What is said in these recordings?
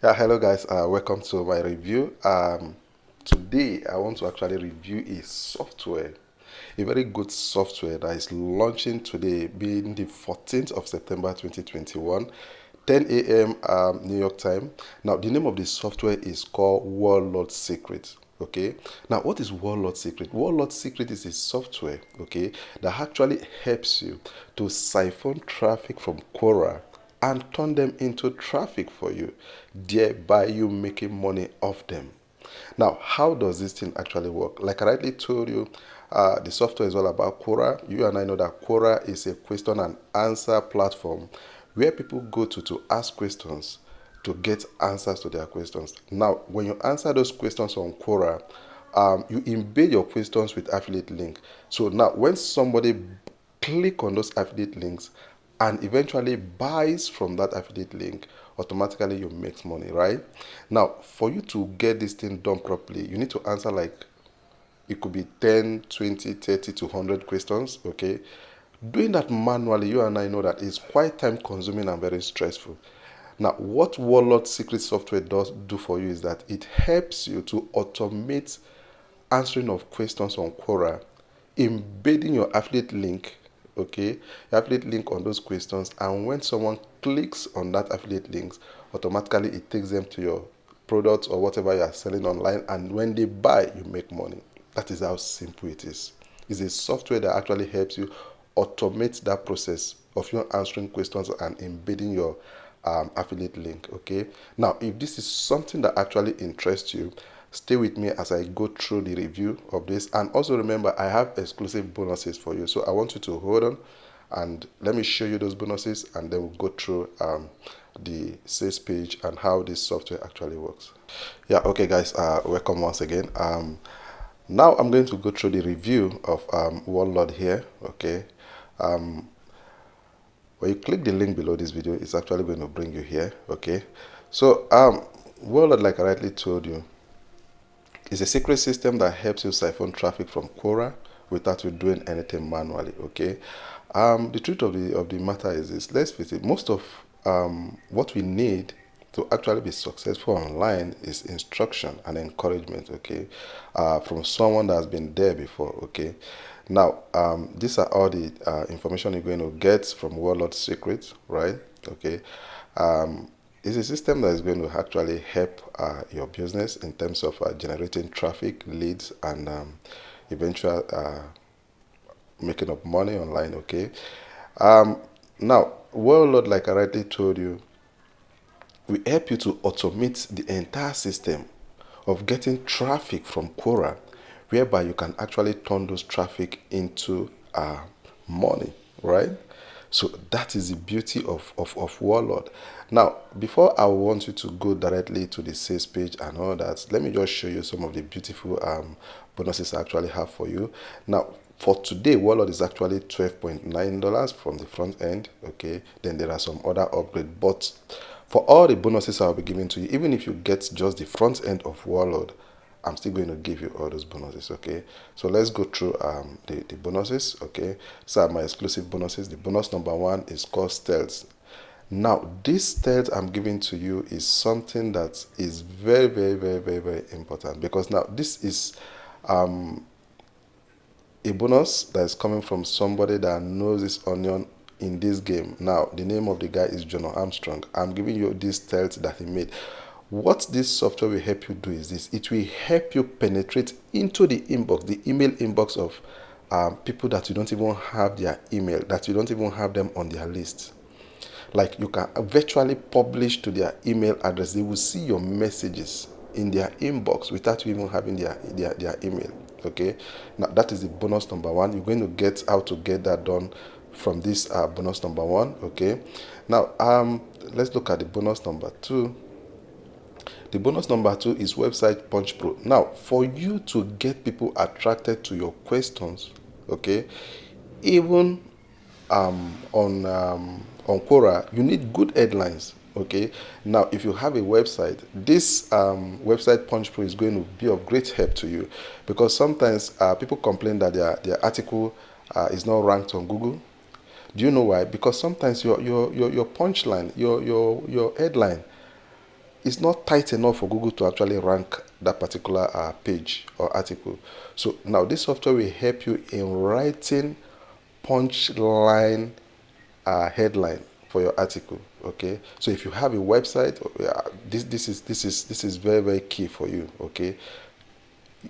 Yeah, hello guys, welcome to my review. Today I want to actually review a software, a very good software that is launching today, being the 14th of September 2021, 10 a.m. New York time. Now, the name of the software is called Warlord Secrets. Okay, now what is Warlord Secret? Warlord Secret is a software, okay, that actually helps you to siphon traffic from Quora and turn them into traffic for you, thereby you making money off them. Now, how does this thing actually work? Like I rightly told you, the software is all about Quora. You and I know that Quora is a question and answer platform where people go to ask questions to get answers to their questions. Now, when you answer those questions on Quora, you embed your questions with affiliate link. So now, when somebody click on those affiliate links and eventually buys from that affiliate link, automatically you make money, right? Now, for you to get this thing done properly, you need to answer like it could be 10, 20, 30 to 100 questions, okay? Doing that manually, you and I know that is quite time consuming and very stressful. Now, what Warlord Secret software does do for you is that it helps you to automate answering of questions on Quora, embedding your affiliate link, okay, your affiliate link on those questions, and when someone clicks on that affiliate links, automatically it takes them to your products or whatever you are selling online, and when they buy, you make money. That is how simple it is. It's a software that actually helps you automate that process of you answering questions and embedding your affiliate link. Okay, now if this is something that actually interests you, stay with me as I go through the review of this. And also remember, I have exclusive bonuses for you, so I want you to hold on and let me show you those bonuses, and then we'll go through the sales page and how this software actually works. Yeah, okay guys, welcome once again. Now I'm going to go through the review of Warlord here. Okay, when you click the link below this video, it's actually going to bring you here. Okay, so Warlord, like I rightly told you, is a secret system that helps you siphon traffic from Quora without you doing anything manually. Okay, the truth of the matter is this: let's face it, most of what we need to actually be successful online is instruction and encouragement. Okay, from someone that has been there before. Okay, now these are all the information you're going to get from Warlord Secrets, right? Okay, it's a system that is going to actually help your business in terms of generating traffic, leads, and eventual making of money online. Okay, now Warlord, like I already told you, we help you to automate the entire system of getting traffic from Quora, whereby you can actually turn those traffic into money, right? So that is the beauty of Warlord. Now, before I want you to go directly to the sales page and all that, let me just show you some of the beautiful bonuses I actually have for you. Now, for today, Warlord is actually $12.9 from the front end. Okay, then there are some other upgrades, but for all the bonuses I'll be giving to you, even if you get just the front end of Warlord, I'm still going to give you all those bonuses. Okay, so let's go through the bonuses. Okay, so my exclusive bonuses. The bonus number one is called Stealth. Now, this stealth I'm giving to you is something that is very, very, very, very, very important, because now this is a bonus that is coming from somebody that knows this onion in this game. Now, the name of the guy is John Armstrong. I'm giving you this stealth that he made. What this software will help you do is this: it will help you penetrate into the inbox, the email inbox of people that you don't even have their email, that you don't even have them on their list. Like, you can virtually publish to their email address. They will see your messages in their inbox without you even having their email. Okay, now that is the bonus number one. You're going to get how to get that done from this bonus number one. Okay, now let's look at the bonus number two. The bonus number two is Website Punch Pro. Now, for you to get people attracted to your questions, okay, even on Quora, you need good headlines. Okay, now if you have a website, this Website Punch Pro is going to be of great help to you, because sometimes people complain that their article is not ranked on Google. Do you know why? Because sometimes your punchline, your headline it's not tight enough for Google to actually rank that particular page or article. So now this software will help you in writing punchline headline for your article. Okay, so if you have a website, this is very key for you. Okay,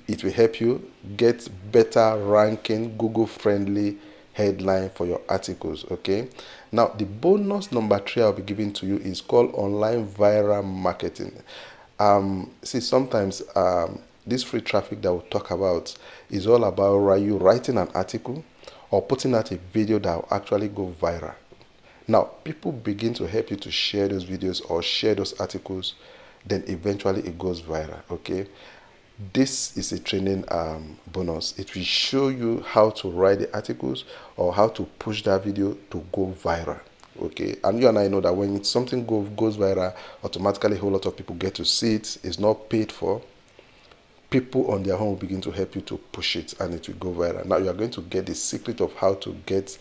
it will help you get better ranking, Google friendly headline for your articles. Okay, now the bonus number 3 I'll be giving to you is called online viral marketing. See, sometimes this free traffic that we'll talk about is all about you writing an article or putting out a video that will actually go viral. Now, people begin to help you to share those videos or share those articles, then eventually it goes viral. Okay, this is a training bonus. It will show you how to write the articles or how to push that video to go viral. Okay, and you and I know that when something goes viral, automatically a whole lot of people get to see it. It's not paid for. People on their own will begin to help you to push it and it will go viral. Now you are going to get the secret of how to get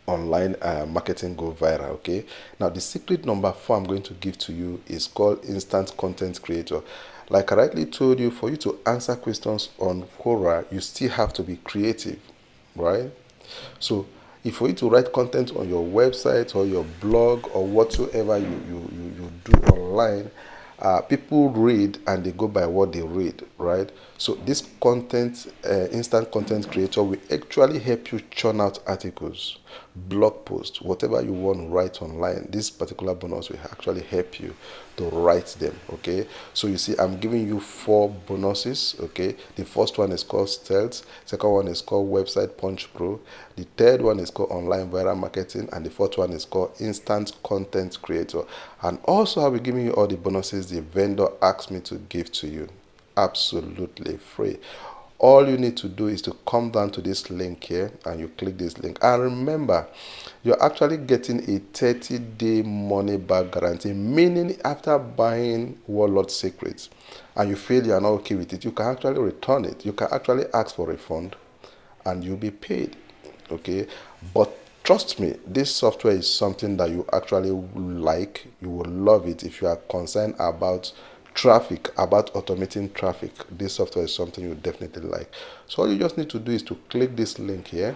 online marketing go viral. Okay, now the secret number 4 I'm going to give to you is called instant content creator. Like I rightly told you, for you to answer questions on Quora, you still have to be creative, right? So if for you to write content on your website or your blog or whatsoever you do online, people read and they go by what they read, right? So this content, instant content creator, will actually help you churn out articles, blog posts, whatever you want to write online. This particular bonus will actually help you to write them. Okay, so you see, I'm giving you 4 bonuses. Okay, the first one is called Stealth, second one is called Website Punch Pro, the third one is called Online Viral Marketing, and the fourth one is called Instant Content Creator. And also I'll be giving you all the bonuses the vendor asked me to give to you, absolutely free. All you need to do is to come down to this link here and you click this link. And remember, you're actually getting a 30-day money back guarantee, meaning after buying Warlord Secrets and you feel you're not okay with it, you can actually return it. You can actually ask for a refund and you'll be paid. Okay, but trust me, this software is something that you actually like. You will love it if you are concerned about traffic, about automating traffic. This software is something you definitely like. So all you just need to do is to click this link here.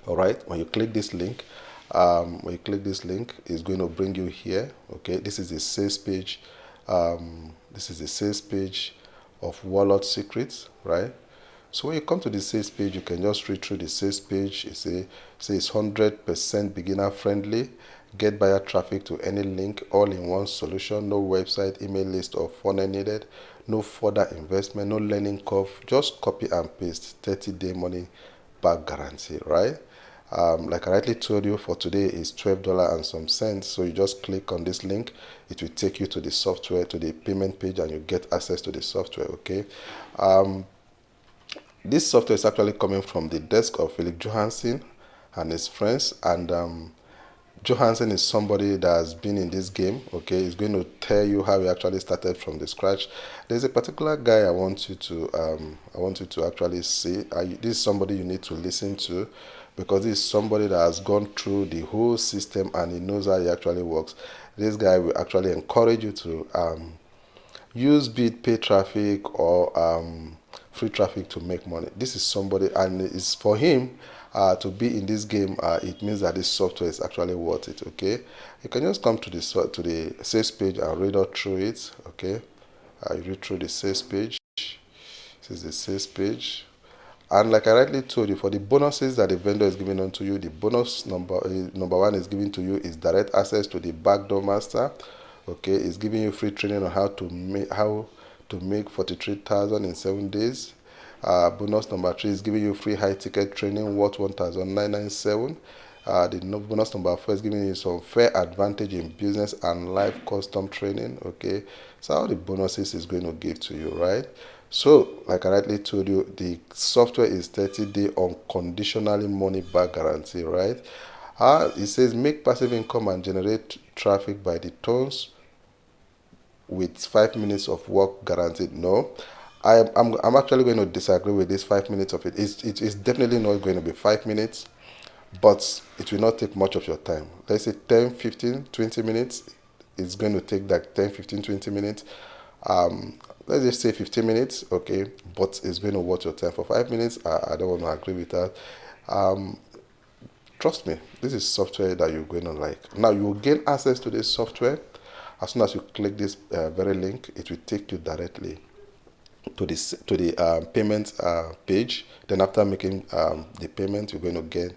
All right, when you click this link, it's going to bring you here. Okay, this is a sales page. This is a sales page of Warlord Secrets, right? So when you come to the sales page, you can just read through the sales page. It says it's 100% beginner friendly. Get buyer traffic to any link, all in one solution. No website, email list, or funnel needed. No further investment, no learning curve. Just copy and paste. 30-day money back guarantee, right? Like I rightly told you, for today is $12 and some cents. So you just click on this link. It will take you to the software, to the payment page, and you get access to the software. Okay. This software is actually coming from the desk of Philip Johansson and his friends. And Johansson is somebody that has been in this game. Okay, he's going to tell you how he actually started from the scratch. There's a particular guy I want you to actually see. This is somebody you need to listen to, because this is somebody that has gone through the whole system and he knows how it actually works. This guy will actually encourage you to use bid pay traffic or free traffic to make money. This is somebody, and it's for him to be in this game. It means that this software is actually worth it. Okay, you can just come to the sales page and read all through it. Okay, you read through the sales page. This is the sales page. And like I rightly told you, for the bonuses that the vendor is giving unto you, the bonus number 1 is given to you is direct access to the backdoor master. Okay, it's giving you free training on how to make 43,000 in 7 days. Bonus number 3 is giving you free high ticket training worth 1,997. The bonus number 4 is giving you some fair advantage in business and live custom training. Okay, so all the bonuses is going to give to you, right? So like I rightly told you, the software is 30-day unconditionally money back guarantee, right? It says make passive income and generate traffic by the tons with 5 minutes of work guaranteed. No, I'm actually going to disagree with this 5 minutes of it. It's definitely not going to be 5 minutes, but it will not take much of your time. Let's say 10, 15, 20 minutes. it's going to take like 10, 15, 20 minutes. Let's just say 15 minutes, okay, but it's going to watch your time for 5 minutes. I don't want to agree with that. Um, Trust me, this is software that you're going to like. Now, you will gain access to this software. As soon as you click this very link, it will take you directly to the payment page. Then after making the payment, you're going to gain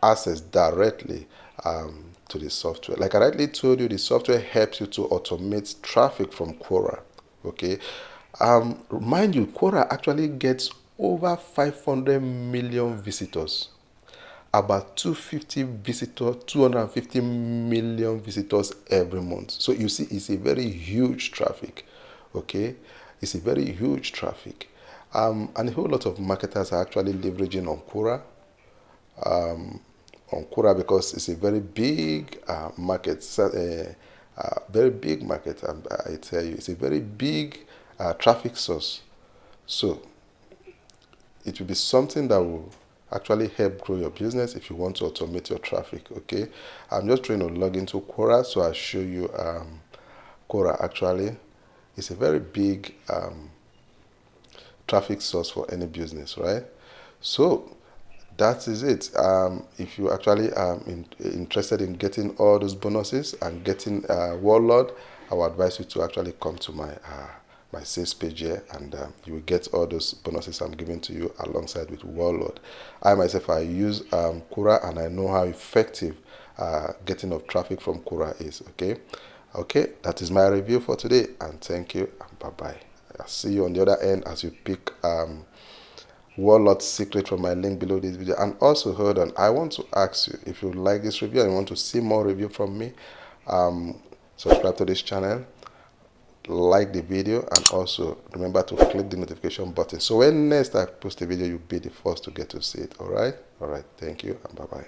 access directly to the software. Like I rightly told you, the software helps you to automate traffic from Quora. Okay, mind you, Quora actually gets over 500 million visitors, about 250 million visitors every month. So you see, it's a very huge traffic. Okay, it's a very huge traffic, and a whole lot of marketers are actually leveraging on Quora because it's a very big market. Very big market. I tell you, it's a very big traffic source. So it will be something that will actually help grow your business if you want to automate your traffic. Okay, I'm just trying to log into Quora, so I'll show you Quora. Actually, it's a very big traffic source for any business, right? So that is it. If you actually interested in getting all those bonuses and getting Warlord, I would advise you to actually come to my sales page here, and you will get all those bonuses I'm giving to you alongside with Warlord. I myself, I use Quora, and I know how effective getting of traffic from Quora is. Okay, that is my review for today, and thank you, and bye bye. I'll see you on the other end as you pick Warlord Secret from my link below this video. And also, hold on, I want to ask you, if you like this review and you want to see more review from me, subscribe to this channel, like the video, and also remember to click the notification button, so when next I post a video, you'll be the first to get to see it. All right, thank you, and bye bye.